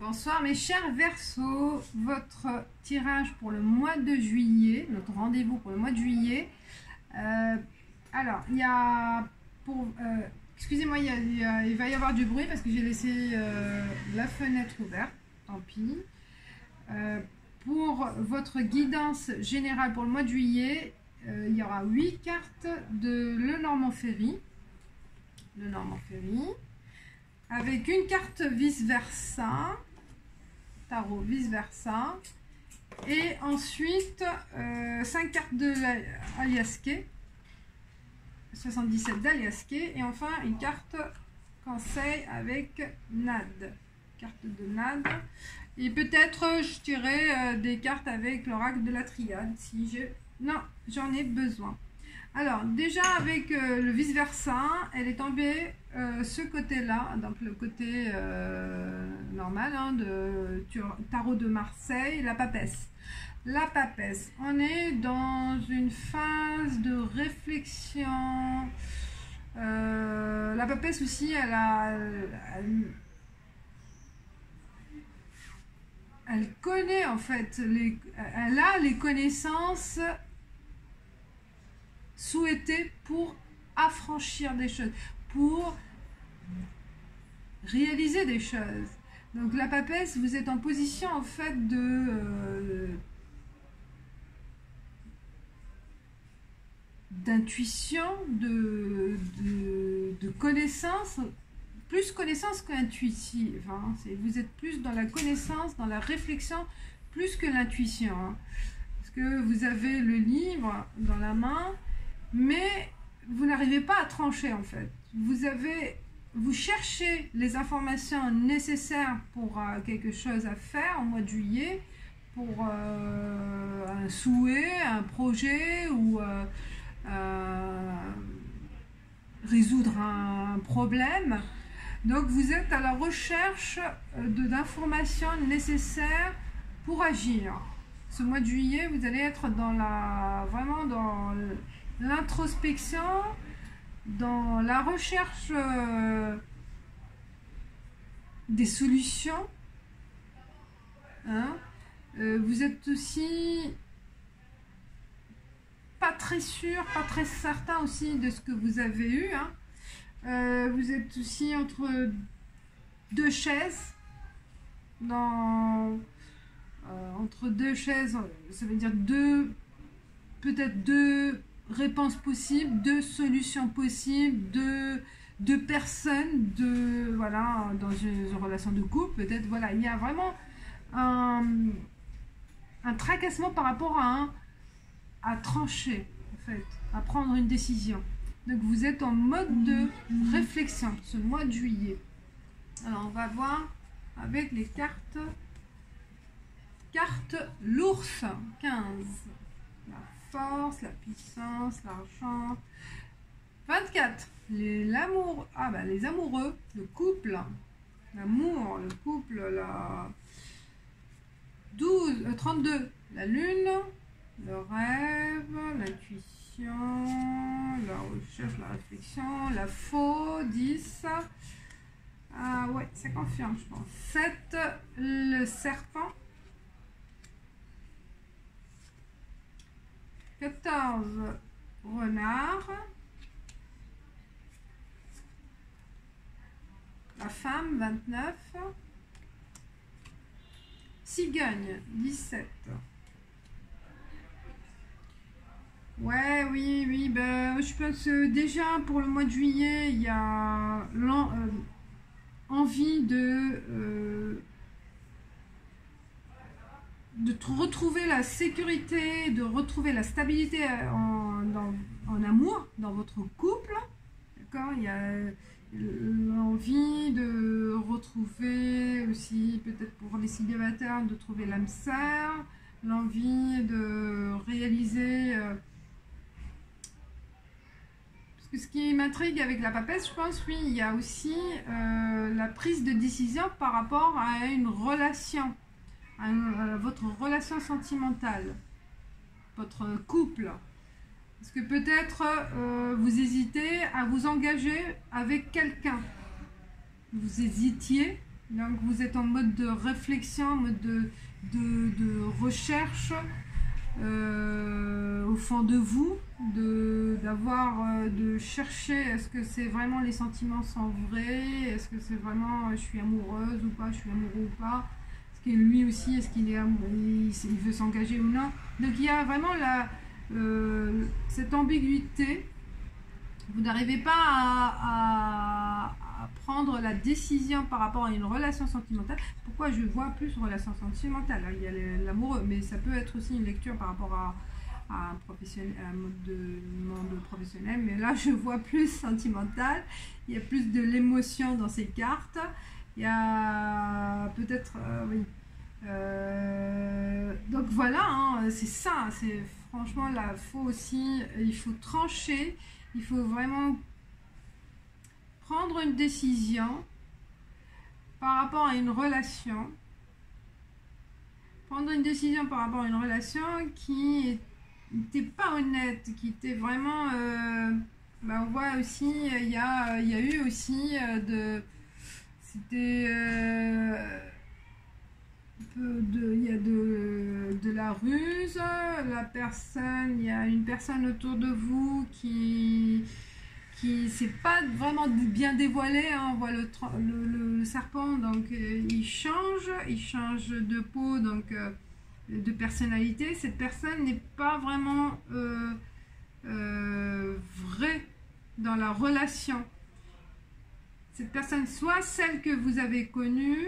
Bonsoir mes chers Verseaux, votre tirage pour le mois de juillet, notre rendez-vous pour le mois de juillet. Alors, il y a, excusez-moi, il va y avoir du bruit parce que j'ai laissé la fenêtre ouverte, tant pis. Pour votre guidance générale pour le mois de juillet, il y aura 8 cartes de Lenormand Ferry. Avec une carte vice-versa, tarot vice-versa, et ensuite 5 cartes de Aliasqué, 77 d'Aliasqué, et enfin une carte conseil avec Nad, carte de Nad, et peut-être je tirerai des cartes avec l'oracle de la triade si j'en ai besoin. Alors déjà avec le vice-versa, elle est tombée ce côté-là, donc le côté normal de tarot de Marseille, la papesse. La papesse, on est dans une phase de réflexion. La papesse aussi, elle connaît en fait, elle a les connaissances souhaitées pour affranchir des choses, pour réaliser des choses. Donc la papesse, vous êtes en position en fait d'intuition, de connaissance, plus connaissance qu'intuitive, hein. Vous êtes plus dans la connaissance, dans la réflexion, plus que l'intuition, hein. Parce que vous avez le livre dans la main, mais vous n'arrivez pas à trancher en fait. Vous cherchez les informations nécessaires pour quelque chose à faire au mois de juillet, pour un souhait, un projet ou résoudre un problème. Donc vous êtes à la recherche d'informations nécessaires pour agir. Ce mois de juillet, vous allez être vraiment dans l'introspection, dans la recherche des solutions, hein. Vous êtes aussi pas très sûr, pas très certain aussi de ce que vous avez eu, hein. Vous êtes aussi entre deux chaises, entre deux chaises, ça veut dire peut-être deux réponses possibles, deux solutions possibles, deux personnes, voilà, dans une relation de couple, peut-être, voilà, il y a vraiment un tracassement par rapport à trancher, en fait, à prendre une décision. Donc vous êtes en mode de réflexion ce mois de juillet. Alors on va voir avec les cartes l'ours, 15. La force, la puissance, l'argent. 24. L'amour, les amoureux, le couple, l'amour, le couple, 32. La lune, le rêve, l'intuition, la recherche, la réflexion, la faux, 10. Ah ouais, ça confirme, je pense. 7. Le serpent. 14, renard. La femme, 29. Cigogne, 17. Ouais, oui, ben, je pense déjà pour le mois de juillet, il y a envie de retrouver la sécurité, de retrouver la stabilité en amour, dans votre couple. D'accord, il y a l'envie de retrouver aussi, peut-être pour les célibataires, de trouver l'âme sœur, l'envie de réaliser... parce que ce qui m'intrigue avec la papesse, je pense, oui, il y a aussi la prise de décision par rapport à une relation. Votre relation sentimentale, votre couple, parce que peut-être vous hésitez à vous engager avec quelqu'un, vous hésitiez, Donc vous êtes en mode de réflexion, en mode de recherche au fond de vous, de chercher, est-ce que c'est vraiment les sentiments sont vrais, est-ce que c'est vraiment je suis amoureuse ou pas, je suis amoureux ou pas, est-ce que lui aussi, est-ce qu'il est il veut s'engager ou non. Donc il y a vraiment cette ambiguïté. Vous n'arrivez pas à prendre la décision par rapport à une relation sentimentale. Pourquoi je vois plus relation sentimentale? Il y a l'amoureux, mais ça peut être aussi une lecture par rapport à un professionnel, à un monde professionnel. Mais là, je vois plus sentimental. Il y a plus de l'émotion dans ces cartes. Il y a peut-être, oui. Donc voilà, hein, c'est ça. C'est franchement là, il faut trancher. Il faut vraiment prendre une décision par rapport à une relation. Prendre une décision par rapport à une relation qui n'était pas honnête, qui était vraiment... on voit aussi, il y a eu aussi c'était... il y a de la ruse, il y a une personne autour de vous qui c'est pas vraiment bien dévoilé, hein. On voit le serpent, donc il change de peau, donc de personnalité. Cette personne n'est pas vraiment vraie dans la relation. Cette personne, soit celle que vous avez connue,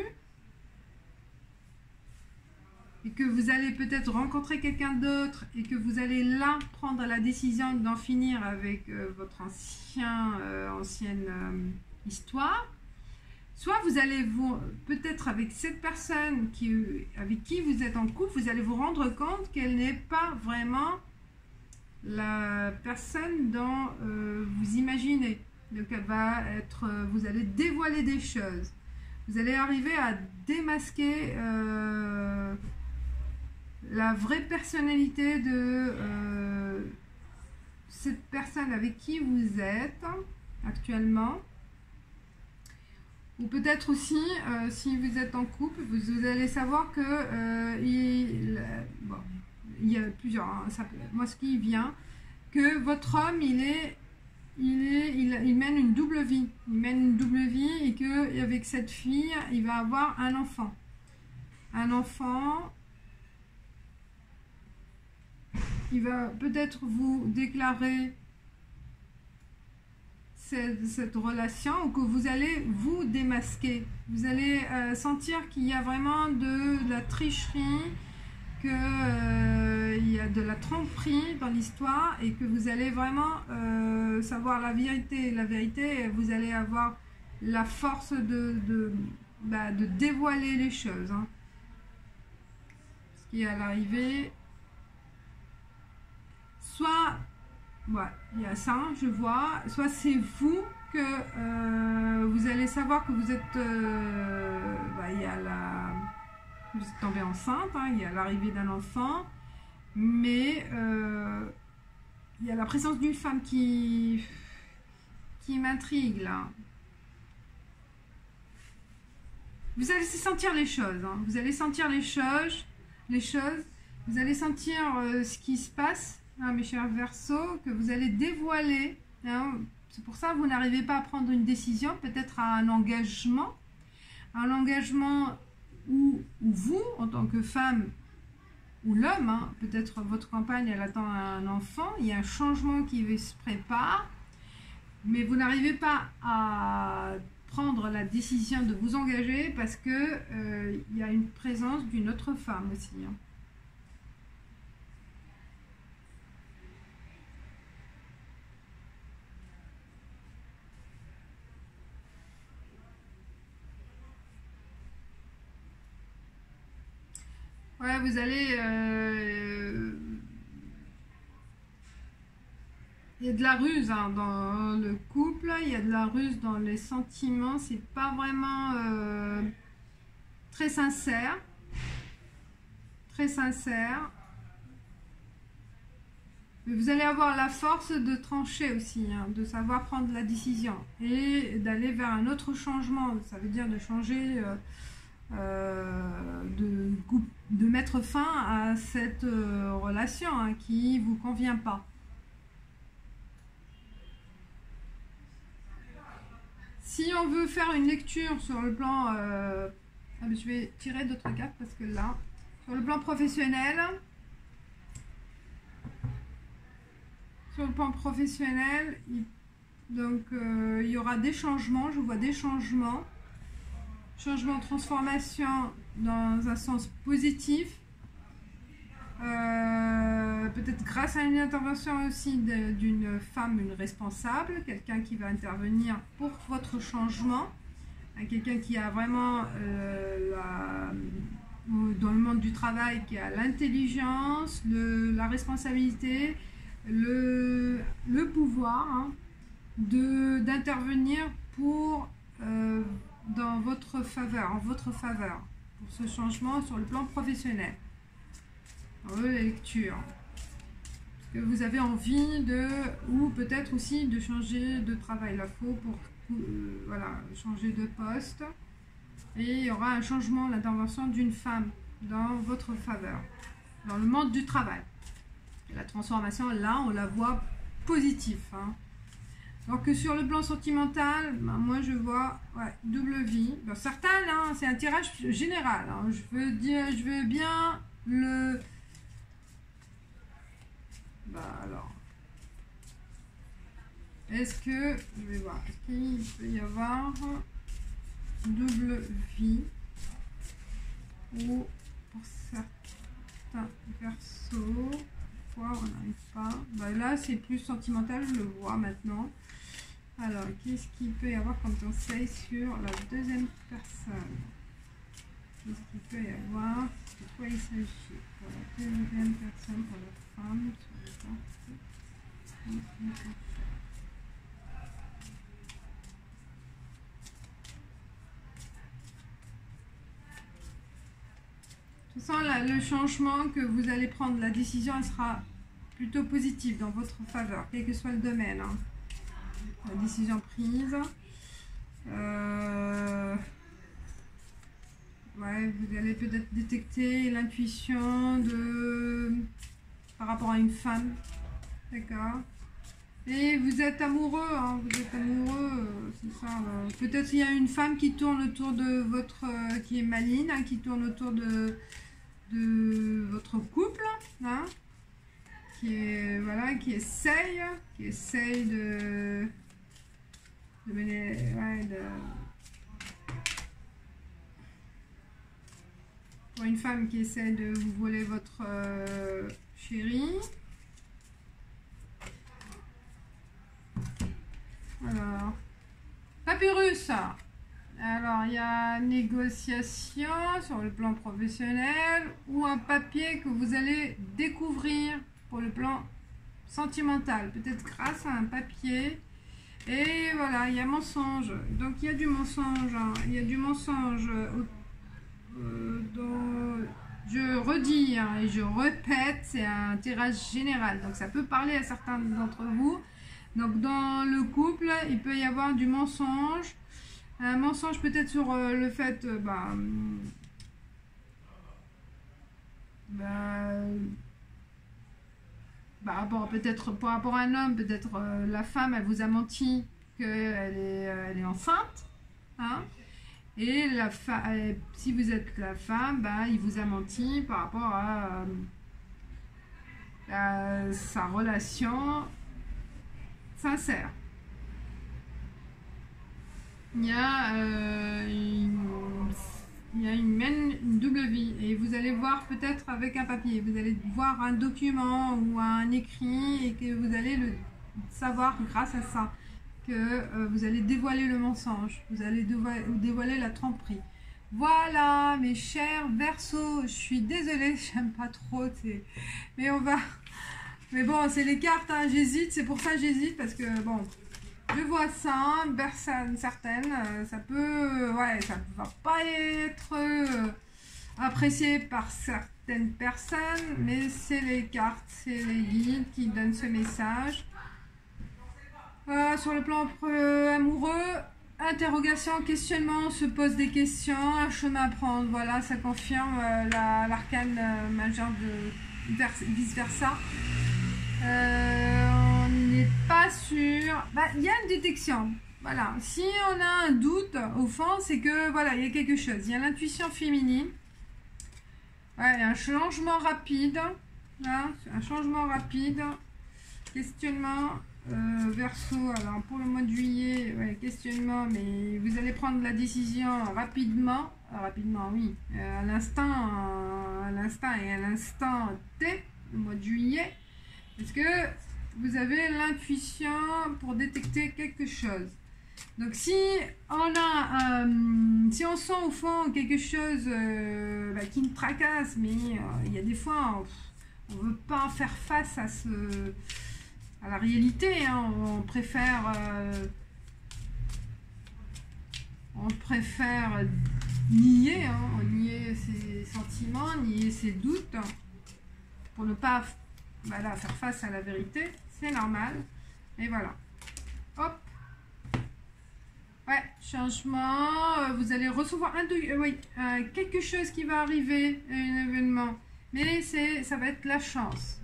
et que vous allez peut-être rencontrer quelqu'un d'autre et que vous allez là prendre la décision d'en finir avec votre ancienne histoire, soit vous allez peut-être avec cette personne avec qui vous êtes en couple, vous allez vous rendre compte qu'elle n'est pas vraiment la personne dont vous imaginez. Donc vous allez dévoiler des choses. Vous allez arriver à démasquer la vraie personnalité de cette personne avec qui vous êtes actuellement. Ou peut-être aussi, si vous êtes en couple, vous allez savoir que il y a plusieurs, hein, moi ce qui vient, que votre homme il mène une double vie. Il mène une double vie et qu'avec cette fille, il va avoir un enfant. Un enfant... Il va peut-être vous déclarer cette relation, ou que vous allez vous démasquer. Vous allez sentir qu'il y a vraiment de la tricherie, qu'il y a de la tromperie dans l'histoire, et que vous allez vraiment savoir la vérité. La vérité, vous allez avoir la force de dévoiler les choses. Hein. Ce qui est à l'arrivée... Soit, il y a ça, je vois, soit c'est vous que vous allez savoir que vous êtes, vous êtes tombé enceinte, hein, il y a l'arrivée d'un enfant, mais il y a la présence d'une femme qui m'intrigue là. Vous allez sentir les choses, hein, vous allez sentir les choses, vous allez sentir ce qui se passe. Ah, mes chers Verseaux, que vous allez dévoiler, hein, c'est pour ça que vous n'arrivez pas à prendre une décision, peut-être à un engagement où vous, en tant que femme, ou l'homme, hein, peut-être votre compagne, elle attend un enfant, il y a un changement qui se prépare, mais vous n'arrivez pas à prendre la décision de vous engager parce que il y a une présence d'une autre femme aussi, hein. Ouais, vous allez... il y a de la ruse, hein, dans le couple, il y a de la ruse dans les sentiments, c'est pas vraiment très sincère. Très sincère. Vous allez avoir la force de trancher aussi, hein, de savoir prendre la décision et d'aller vers un autre changement. Ça veut dire de changer, de mettre fin à cette relation hein, qui ne vous convient pas. Si on veut faire une lecture sur le plan... je vais tirer d'autres cartes parce que là, sur le plan professionnel... Sur le plan professionnel, il y aura des changements, je vois des changements. Changement, transformation dans un sens positif. Peut-être grâce à une intervention aussi d'une femme, une responsable, quelqu'un qui va intervenir pour votre changement. Quelqu'un qui a vraiment, dans le monde du travail, qui a l'intelligence, la responsabilité, le pouvoir hein, d'intervenir pour dans votre faveur, en votre faveur, pour ce changement sur le plan professionnel. La lecture. Parce que vous avez envie ou peut-être aussi de changer de travail. La faut pour voilà, changer de poste. Et il y aura un changement, l'intervention d'une femme dans votre faveur, dans le monde du travail. La transformation, là, on la voit positive. Hein. Donc, sur le plan sentimental, ben, moi, je vois double vie. Bon, certains, là, c'est un tirage général. Hein. Je veux bien le... Bah, alors... Est-ce que... Je vais voir. Est-ce qu'il peut y avoir double vie ou pour certains persos... On n'arrive pas. Bah là, c'est plus sentimental, je le vois maintenant. Alors, qu'est-ce qu'il peut y avoir comme conseil sur la deuxième personne? Qu'est-ce qu'il peut y avoir? De quoi il s'agit? Pour la deuxième personne, pour la femme, sur les cartes. De toute façon, le changement que vous allez prendre, la décision, elle sera plutôt positive dans votre faveur, quel que soit le domaine. Hein. La décision prise. Vous allez peut-être détecter l'intuition par rapport à une femme. D'accord. Et vous êtes amoureux, hein, vous êtes amoureux, c'est ça. Peut-être il y a une femme qui tourne autour de votre... qui est maligne, hein, qui tourne autour de votre couple, hein, qui essaye de mener... pour une femme qui essaie de vous voler votre chéri. Alors, Papyrus. Alors, il y a négociation sur le plan professionnel ou un papier que vous allez découvrir pour le plan sentimental. Peut-être grâce à un papier. Et voilà, il y a mensonge. Donc, il y a du mensonge. Hein. Il y a du mensonge. Je redis hein, et je répète, c'est un tirage général. Donc, ça peut parler à certains d'entre vous. Donc, dans le couple, il peut y avoir du mensonge. Un mensonge peut-être sur le fait, peut-être par rapport à un homme, peut-être la femme, elle vous a menti qu'elle est enceinte. Hein, et si vous êtes la femme, il vous a menti par rapport à sa relation sincère. Il y a une double vie et vous allez voir peut-être avec un papier, vous allez voir un document ou un écrit et que vous allez le savoir grâce à ça, que vous allez dévoiler le mensonge, vous allez dévoiler la tromperie. Voilà mes chers Verseaux, je suis désolée, j'aime pas trop, mais on va... Mais bon, c'est les cartes, hein, j'hésite, c'est pour ça que j'hésite parce que bon... Je vois ça, personne certaine, ça peut, ça va pas être apprécié par certaines personnes, mais c'est les cartes, c'est les guides qui donnent ce message. Sur le plan amoureux, interrogation, questionnement, on se pose des questions, un chemin à prendre. Voilà, ça confirme l'arcane majeur de vice-versa. On n'est pas sûr. Il y a une détection. Voilà, si on a un doute, au fond, c'est que voilà, il y a quelque chose. Il y a l'intuition féminine. Ouais, un changement rapide. Là, un changement rapide. Questionnement. Verseau, alors pour le mois de juillet, ouais, questionnement, mais vous allez prendre la décision rapidement. Rapidement, oui. À l'instant et à l'instant T, le mois de juillet. Parce que vous avez l'intuition pour détecter quelque chose. Donc si on sent au fond quelque chose qui nous tracasse, mais il y a des fois on veut pas faire face à la réalité, hein. On préfère nier, hein, nier ses sentiments, nier ses doutes pour ne pas faire face à la vérité. C'est normal. Et voilà. Hop. Ouais, changement. Vous allez recevoir quelque chose qui va arriver, un événement. Mais ça va être la chance.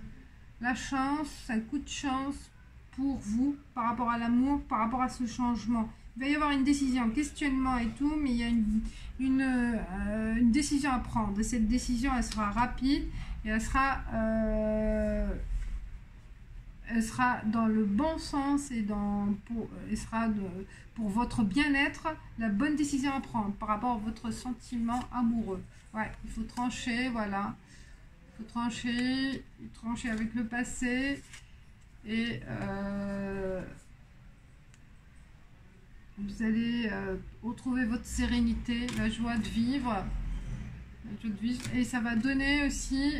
La chance, un coup de chance pour vous par rapport à l'amour, par rapport à ce changement. Il va y avoir une décision, un questionnement et tout, mais il y a une décision à prendre. Et cette décision, elle sera rapide et elle sera dans le bon sens et elle sera pour votre bien-être, la bonne décision à prendre par rapport à votre sentiment amoureux. Ouais, il faut trancher, voilà. Trancher avec le passé et vous allez retrouver votre sérénité, la joie de vivre, et ça va donner aussi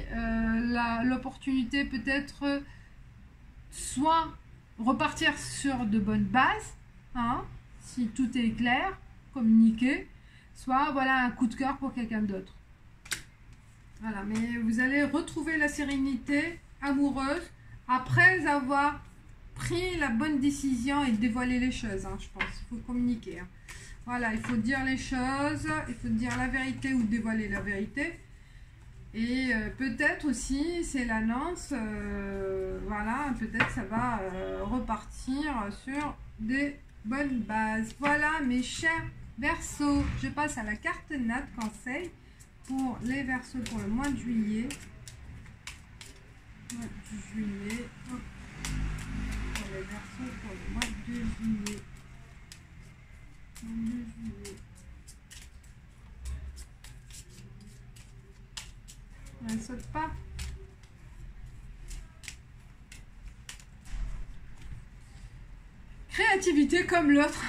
l'opportunité peut-être soit repartir sur de bonnes bases, hein, si tout est clair, communiquer, soit voilà un coup de cœur pour quelqu'un d'autre. Voilà, mais vous allez retrouver la sérénité amoureuse après avoir pris la bonne décision et dévoiler les choses, hein, je pense. Il faut communiquer. Hein. Voilà, il faut dire les choses, il faut dire la vérité ou dévoiler la vérité. Et peut-être aussi, c'est l'annonce, voilà, peut-être ça va repartir sur des bonnes bases. Voilà, mes chers Verseaux, je passe à la carte Nat conseil. Pour les Verseaux pour le mois de juillet. Pour les Verseaux pour le mois de juillet. Elle ne saute pas. Créativité comme l'autre.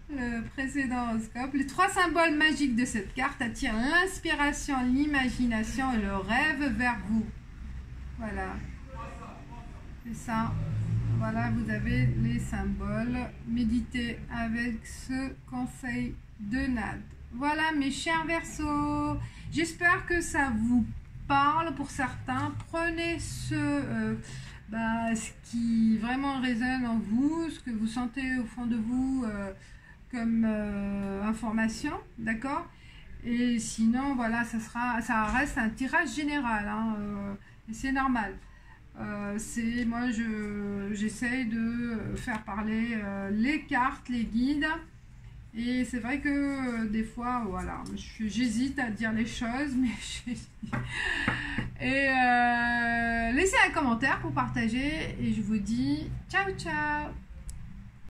Le précédent horoscope. Les 3 symboles magiques de cette carte attirent l'inspiration, l'imagination et le rêve vers vous. Voilà. C'est ça. Voilà, vous avez les symboles. Méditez avec ce conseil de Nad. Voilà, mes chers Verseaux. J'espère que ça vous parle pour certains. Prenez ce qui vraiment résonne en vous, ce que vous sentez au fond de vous comme information, d'accord? Et sinon, voilà, ça reste un tirage général, hein, et c'est normal. Moi, j'essaye de faire parler les cartes, les guides, et c'est vrai que des fois, voilà, j'hésite à dire les choses, mais et laissez un commentaire pour partager, et je vous dis ciao ciao.